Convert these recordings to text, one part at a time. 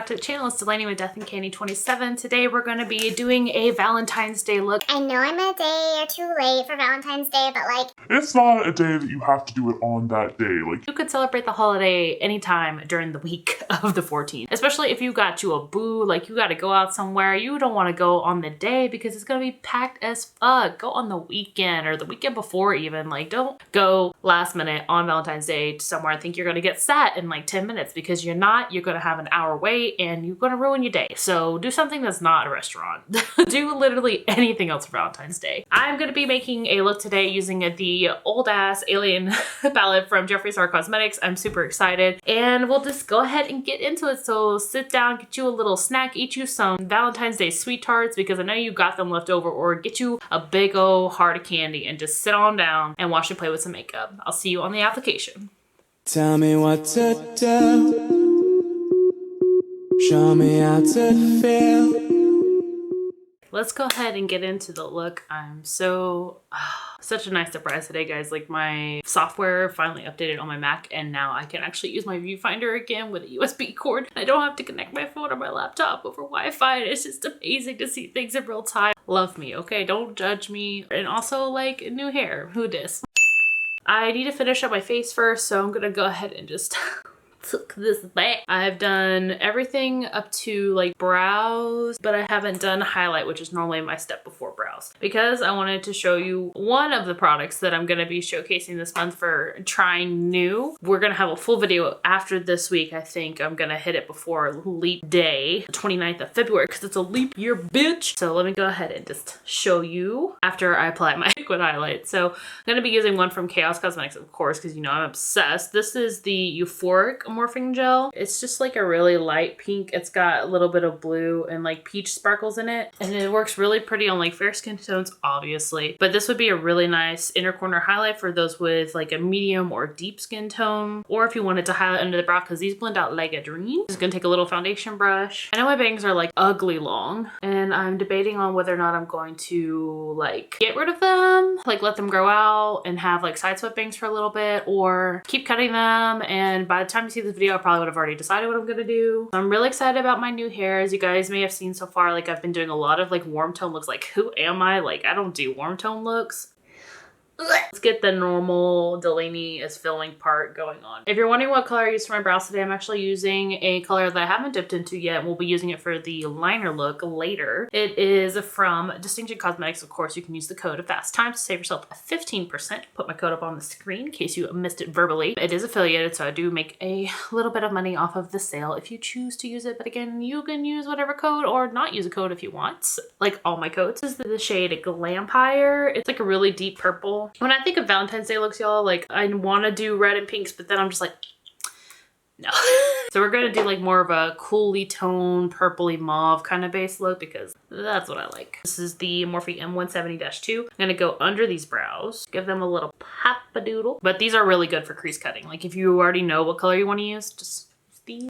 to the channel. It's Delaney with DeathandCandy 27. Today we're going to be doing a Valentine's Day look. I know I'm a day or two late for Valentine's Day, but like... It's not a day that you have to do it on that day. Like, you could celebrate the holiday anytime during the week of the 14th. Especially if you got you a boo, like you got to go out somewhere. You don't want to go on the day because it's going to be packed as fuck. Go on the weekend or the weekend before even. Like, don't go last minute on Valentine's Day to somewhere and think you're going to get sat in like 10 minutes because you're not. You're going to have an hour wait and you're going to ruin your day. So do something that's not a restaurant. Do literally anything else for Valentine's Day. I'm going to be making a look today using the old ass alien palette from Jeffree Cosmetics. I'm super excited and we'll just go ahead and get into it. So sit down, get you a little snack, eat you some Valentine's Day sweet tarts because I know you got them left over, or get you a big old heart of candy and just sit on down and watch you play with some makeup. I'll see you on the application. Tell me what to do. Show me how to feel. Let's go ahead and get into the look. I'm such a nice surprise today, guys. Like, my software finally updated on my Mac and now I can actually use my viewfinder again with a USB cord. I don't have to connect my phone or my laptop over Wi-Fi. It's just amazing to see things in real time. Love me, okay? Don't judge me. And also, like, new hair. Who dis? I need to finish up my face first, so I'm gonna go ahead and just took this back. I've done everything up to like brows, but I haven't done highlight, which is normally my step before brows, because I wanted to show you one of the products that I'm going to be showcasing this month for trying new. We're going to have a full video after this week. I think I'm going to hit it before leap day, the 29th of February, because it's a leap year, bitch. So let me go ahead and just show you after I apply my liquid highlight. So I'm going to be using one from Chaos Cosmetics, of course, because you know I'm obsessed. This is the Euphoric morphing gel. It's just like a really light pink. It's got a little bit of blue and like peach sparkles in it, and it works really pretty on like fair skin tones, obviously, but this would be a really nice inner corner highlight for those with like a medium or deep skin tone, or if you wanted to highlight under the brow, because these blend out like a dream. Just gonna take a little foundation brush. I know my bangs are like ugly long and I'm debating on whether or not I'm going to like get rid of them, like let them grow out and have like side swept bangs for a little bit, or keep cutting them, and by the time you see this video I probably would have already decided what I'm gonna do. So I'm really excited about my new hair. As you guys may have seen so far, like I've been doing a lot of like warm tone looks. Like, who am I? Like, I don't do warm tone looks. Let's get the normal Delaney is filling part going on. If you're wondering what color I use for my brows today, I'm actually using a color that I haven't dipped into yet. We'll be using it for the liner look later. It is from Distinction Cosmetics. Of course, you can use the code FASTTIMES to save yourself 15%. Put my code up on the screen in case you missed it verbally. It is affiliated, so I do make a little bit of money off of the sale if you choose to use it. But again, you can use whatever code or not use a code if you want. Like all my codes. This is the shade GLAMPIRE. It's like a really deep purple. When I think of Valentine's Day looks, y'all, like I want to do red and pinks, but then I'm just like, no. So we're gonna do like more of a coolly toned purpley mauve kind of base look because that's what I like. This is the Morphe M170-2. I'm gonna go under these brows, give them a little pop-a-doodle. But these are really good for crease cutting. Like if you already know what color you want to use, just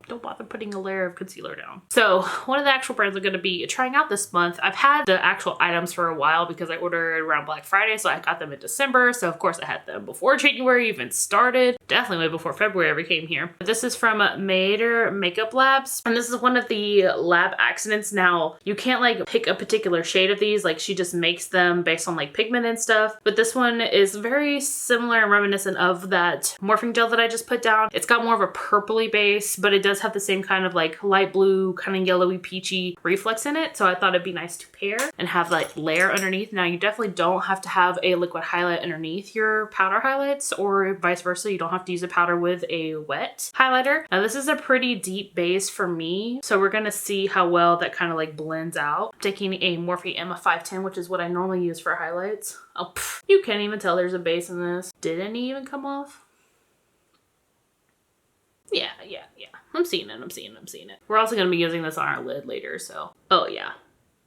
don't bother putting a layer of concealer down. So one of the actual brands I'm going to be trying out this month, I've had the actual items for a while because I ordered around Black Friday, so I got them in December. So of course I had them before January even started, definitely way before February ever came here. This is from MAEDER Makeup Labs, and this is one of the lab accidents. Now you can't like pick a particular shade of these, like she just makes them based on like pigment and stuff, but this one is very similar and reminiscent of that morphing gel that I just put down. It's got more of a purpley base, but it does have the same kind of like light blue, kind of yellowy, peachy reflex in it. So I thought it'd be nice to pair and have like layer underneath. Now you definitely don't have to have a liquid highlight underneath your powder highlights, or vice versa. You don't have to use a powder with a wet highlighter. Now this is a pretty deep base for me, so we're gonna see how well that kind of like blends out. I'm taking a Morphe M510, which is what I normally use for highlights. Oh, you can't even tell there's a base in this. Did any even come off? Yeah. I'm seeing it. We're also going to be using this on our lid later, so. Oh yeah.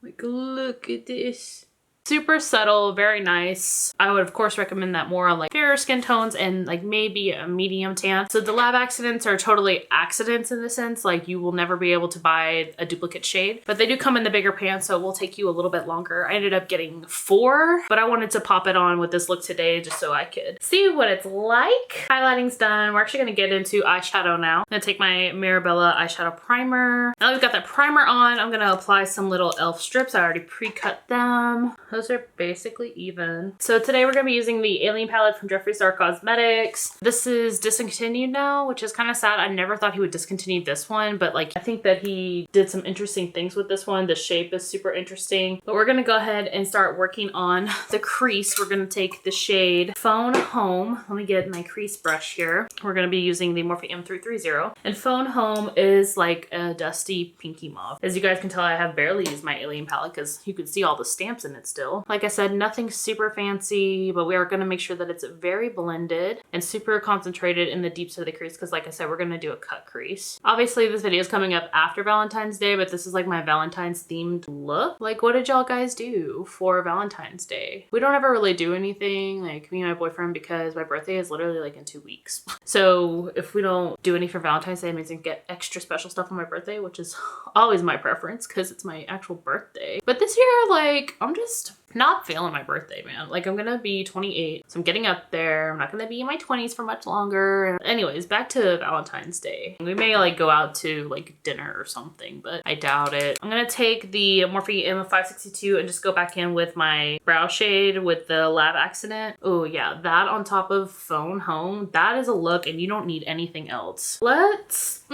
Like, look at this. Super subtle, very nice. I would of course recommend that more on like fairer skin tones and like maybe a medium tan. So the lab accidents are totally accidents in the sense, like you will never be able to buy a duplicate shade, but they do come in the bigger pan, so it will take you a little bit longer. I ended up getting 4, but I wanted to pop it on with this look today just so I could see what it's like. Highlighting's done. We're actually gonna get into eyeshadow now. I'm gonna take my Mirabella eyeshadow primer. Now that we've got that primer on, I'm gonna apply some little e.l.f. strips. I already pre-cut them. Those are basically even. So today we're gonna be using the Alien palette from Jeffree Star Cosmetics. This is discontinued now, which is kind of sad. I never thought he would discontinue this one, but like I think that he did some interesting things with this one. The shape is super interesting. But we're gonna go ahead and start working on the crease. We're gonna take the shade Phone Home. Let me get my crease brush here. We're gonna be using the Morphe M330. And Phone Home is like a dusty pinky mauve. As you guys can tell, I have barely used my Alien palette because you can see all the stamps in it still. Like I said, nothing super fancy, but we are gonna make sure that it's very blended and super concentrated in the deeps of the crease because like I said, we're gonna do a cut crease. Obviously this video is coming up after Valentine's Day, but this is like my Valentine's themed look. Like what did y'all guys do for Valentine's Day? We don't ever really do anything, like me and my boyfriend, because my birthday is literally like in 2 weeks. So if we don't do any for Valentine's Day, it means I can get extra special stuff on my birthday, which is always my preference because it's my actual birthday. But this year, like, I'm just not feeling my birthday, man. Like I'm gonna be 28, so I'm getting up there. I'm not gonna be in my 20s for much longer. Anyways, back to Valentine's Day. We may like go out to like dinner or something, but I doubt it. I'm gonna take the Morphe M562 and just go back in with my brow shade with the lab accident. Oh yeah, that on top of Phone Home, that is a look and you don't need anything else. Let's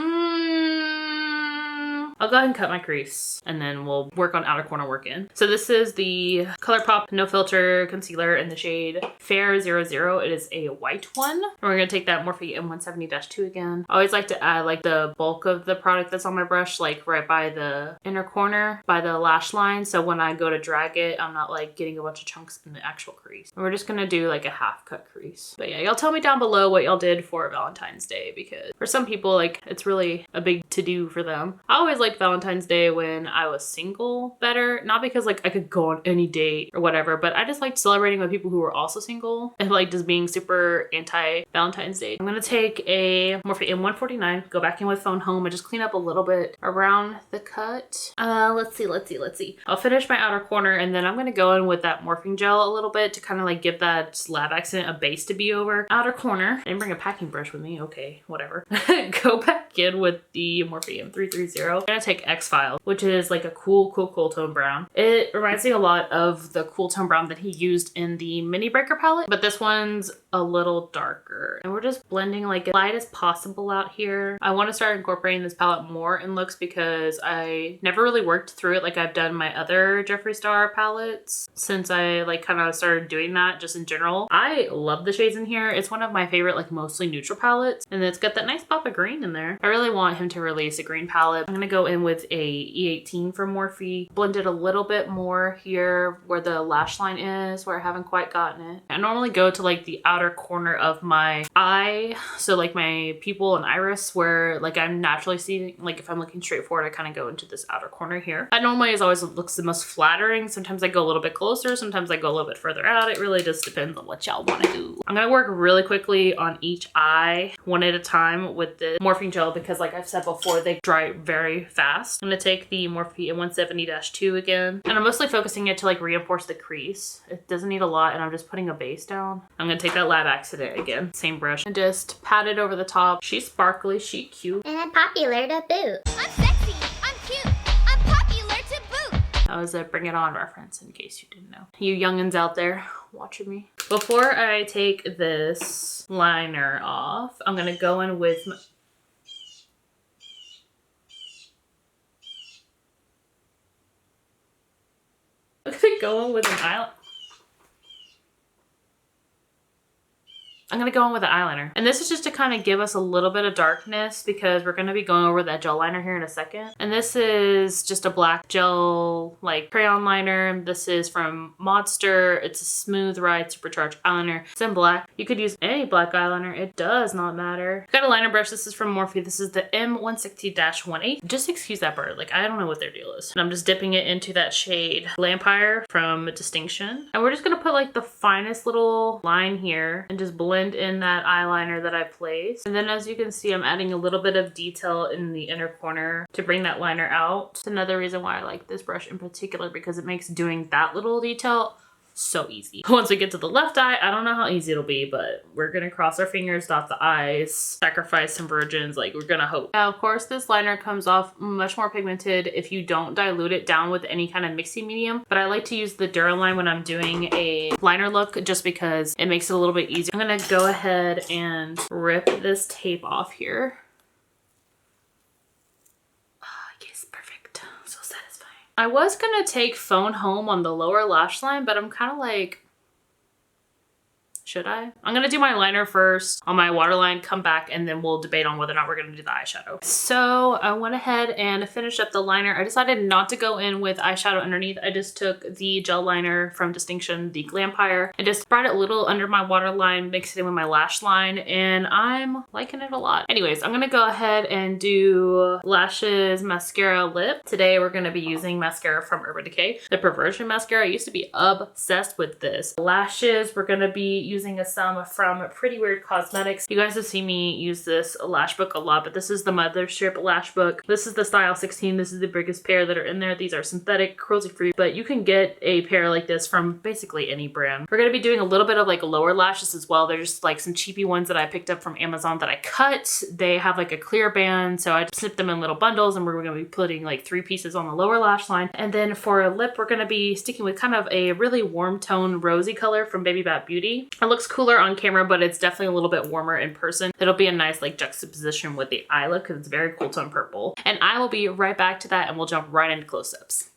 I'll go ahead and cut my crease and then we'll work on outer corner work in. So this is the ColourPop No Filter Concealer in the shade Fair 00. It is a white one. And we're gonna take that Morphe M170-2 again. I always like to add like the bulk of the product that's on my brush, like right by the inner corner, by the lash line. So when I go to drag it, I'm not like getting a bunch of chunks in the actual crease. And we're just gonna do like a half cut crease. But yeah, y'all tell me down below what y'all did for Valentine's Day because for some people, like it's really a big to-do for them. I always liked Valentine's Day when I was single better. Not because like I could go on any date or whatever, but I just liked celebrating with people who were also single and like just being super anti-Valentine's Day. I'm gonna take a Morphe M149, go back in with Phone Home and just clean up a little bit around the cut. Let's see. I'll finish my outer corner and then I'm gonna go in with that morphing gel a little bit to kind of like give that lab accident a base to be over. Outer corner. I didn't bring a packing brush with me. Okay, whatever. Go back in with the Morphe M330. I'm gonna take X-File, which is like a cool tone brown. It reminds me a lot of the cool tone brown that he used in the Mini Breaker palette, but this one's a little darker. And we're just blending like as light as possible out here. I want to start incorporating this palette more in looks because I never really worked through it like I've done my other Jeffree Star palettes since I like kind of started doing that just in general. I love the shades in here. It's one of my favorite like mostly neutral palettes and it's got that nice pop of green in there. I really want him to release a green palette. I'm gonna go in with a E18 from Morphe, blend it a little bit more here where the lash line is, where I haven't quite gotten it. I normally go to like the outer corner of my eye, so like my pupil and iris, where like I'm naturally seeing, like if I'm looking straight forward, I kind of go into this outer corner here. That normally is always what looks the most flattering. Sometimes I go a little bit closer, sometimes I go a little bit further out. It really just depends on what y'all want to do. I'm gonna work really quickly on each eye, one at a time with the morphing gel because like I've said before, they dry very fast. I'm gonna take the Morphe M170-2 again, and I'm mostly focusing it to like reinforce the crease. It doesn't need a lot, and I'm just putting a base down. I'm gonna take that lab accident again, same brush, and just pat it over the top. She's sparkly, she's cute. And I'm popular to boot. I'm sexy, I'm cute, I'm popular to boot. That was a Bring It On reference in case you didn't know. You youngins out there watching me. Before I take this liner off, I'm gonna go in with my I'm gonna go in with an eyeliner. I'm I'm gonna go in with an eyeliner. And this is just to kind of give us a little bit of darkness because we're gonna be going over that gel liner here in a second. And this is just a black gel like crayon liner. This is from Monster. It's a smooth ride supercharged eyeliner. It's in black. You could use any black eyeliner. It does not matter. Got a liner brush. This is from Morphe. This is the M160-18. Just excuse that bird. Like, I don't know what their deal is. And I'm just dipping it into that shade GLAMPIRE from Distinction. And we're just gonna put like the finest little line here and just blend in that eyeliner that I placed. And then as you can see, I'm adding a little bit of detail in the inner corner to bring that liner out. It's another reason why I like this brush in particular, because it makes doing that little detail so easy. Once we get to the left eye, I don't know how easy it'll be, but we're gonna cross our fingers, dot the I's, sacrifice some virgins, like we're gonna hope. Now, of course, this liner comes off much more pigmented if you don't dilute it down with any kind of mixing medium, but I like to use the Duraline when I'm doing a liner look just because it makes it a little bit easier. I'm gonna go ahead and rip this tape off here. I was gonna take Phone Home on the lower lash line, but I'm kind of like, should I? I'm gonna do my liner first on my waterline, come back, and then we'll debate on whether or not we're gonna do the eyeshadow. So I went ahead and finished up the liner. I decided not to go in with eyeshadow underneath. I just took the gel liner from Distinction, the GLAMPIRE, and just brought it a little under my waterline, mixed it in with my lash line, and I'm liking it a lot. Anyways, I'm gonna go ahead and do lashes, mascara, lip. Today we're gonna be using mascara from Urban Decay, the Perversion mascara. I used to be obsessed with this. Lashes, we're gonna be using some from Pretty Weird Cosmetics. You guys have seen me use this lash book a lot, but this is the Mothership lash book. This is the style 16. This is the biggest pair that are in there. These are synthetic, cruelty-free, but you can get a pair like this from basically any brand. We're gonna be doing a little bit of like lower lashes as well. They're just like some cheapy ones that I picked up from Amazon that I cut. They have like a clear band, so I just snipped them in little bundles, and we're gonna be putting like 3 pieces on the lower lash line. And then for a lip, we're gonna be sticking with kind of a really warm tone rosy color from Baby Bat Beauty. It looks cooler on camera, but it's definitely a little bit warmer in person. It'll be a nice like juxtaposition with the eye look because it's very cool tone purple. And I will be right back to that and we'll jump right into close-ups.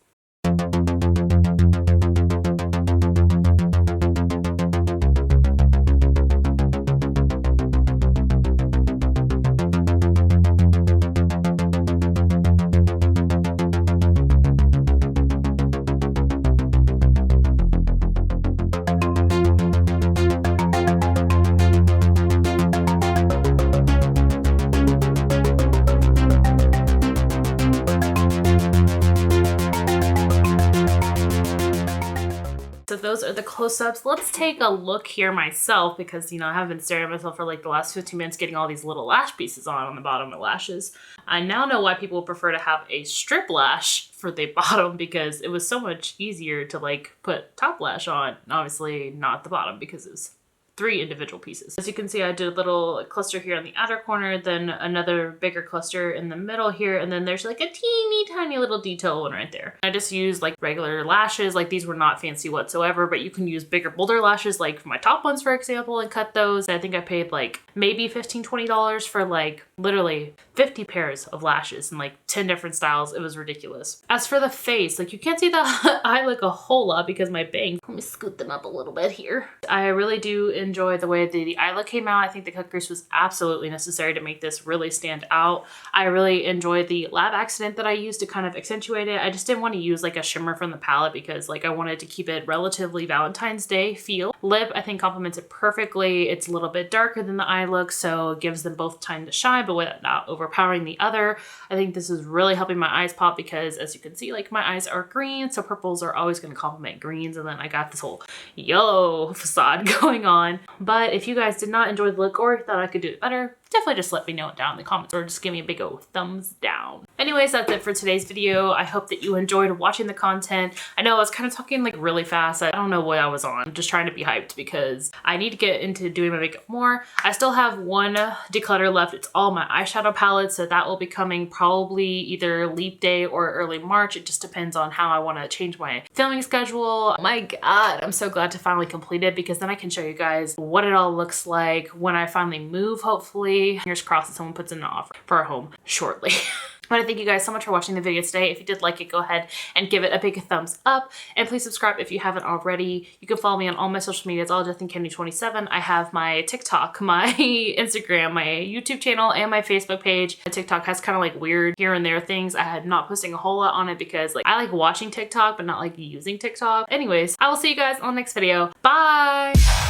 So those are the close-ups. Let's take a look here myself because, you know, I haven't been staring at myself for like the last 15 minutes getting all these little lash pieces on the bottom of my lashes. I now know why people prefer to have a strip lash for the bottom because it was so much easier to like put top lash on. Obviously not the bottom because it's 3 individual pieces. As you can see, I did a little cluster here on the outer corner, then another bigger cluster in the middle here, and then there's like a teeny tiny little detail one right there. I just used like regular lashes, like these were not fancy whatsoever, but you can use bigger, bolder lashes like for my top ones, for example, and cut those. I think I paid like maybe $15, $20 for like literally 50 pairs of lashes in like 10 different styles. It was ridiculous. As for the face, like you can't see the eye look a whole lot because my bangs, let me scoot them up a little bit here. I really do enjoy the way the eye look came out. I think the cut crease was absolutely necessary to make this really stand out. I really enjoyed the lab accident that I used to kind of accentuate it. I just didn't want to use like a shimmer from the palette because like I wanted to keep it relatively Valentine's Day feel. Lip, I think complements it perfectly. It's a little bit darker than the eye look, so it gives them both time to shine, but without not overpowering the other. I think this is really helping my eyes pop because as you can see, like my eyes are green, so purples are always going to complement greens, and then I got this whole yellow facade going on. But if you guys did not enjoy the look or thought I could do it better, definitely just let me know it down in the comments or just give me a big old thumbs down. Anyways, that's it for today's video. I hope that you enjoyed watching the content. I know I was kind of talking like really fast. I don't know what I was on. I'm just trying to be hyped because I need to get into doing my makeup more. I still have one declutter left. It's all my eyeshadow palettes, so that will be coming probably either leap day or early March. It just depends on how I want to change my filming schedule. Oh my God, I'm so glad to finally complete it because then I can show you guys what it all looks like when I finally move, hopefully. Fingers crossed that someone puts in an offer for our home shortly. I want to thank you guys so much for watching the video today. If you did like it, go ahead and give it a big thumbs up. And please subscribe if you haven't already. You can follow me on all my social media. It's all DeathandCandy27. I have my TikTok, my Instagram, my YouTube channel, and my Facebook page. And TikTok has kind of like weird here and there things. I'm not posting a whole lot on it because like I like watching TikTok, but not like using TikTok. Anyways, I will see you guys on the next video. Bye!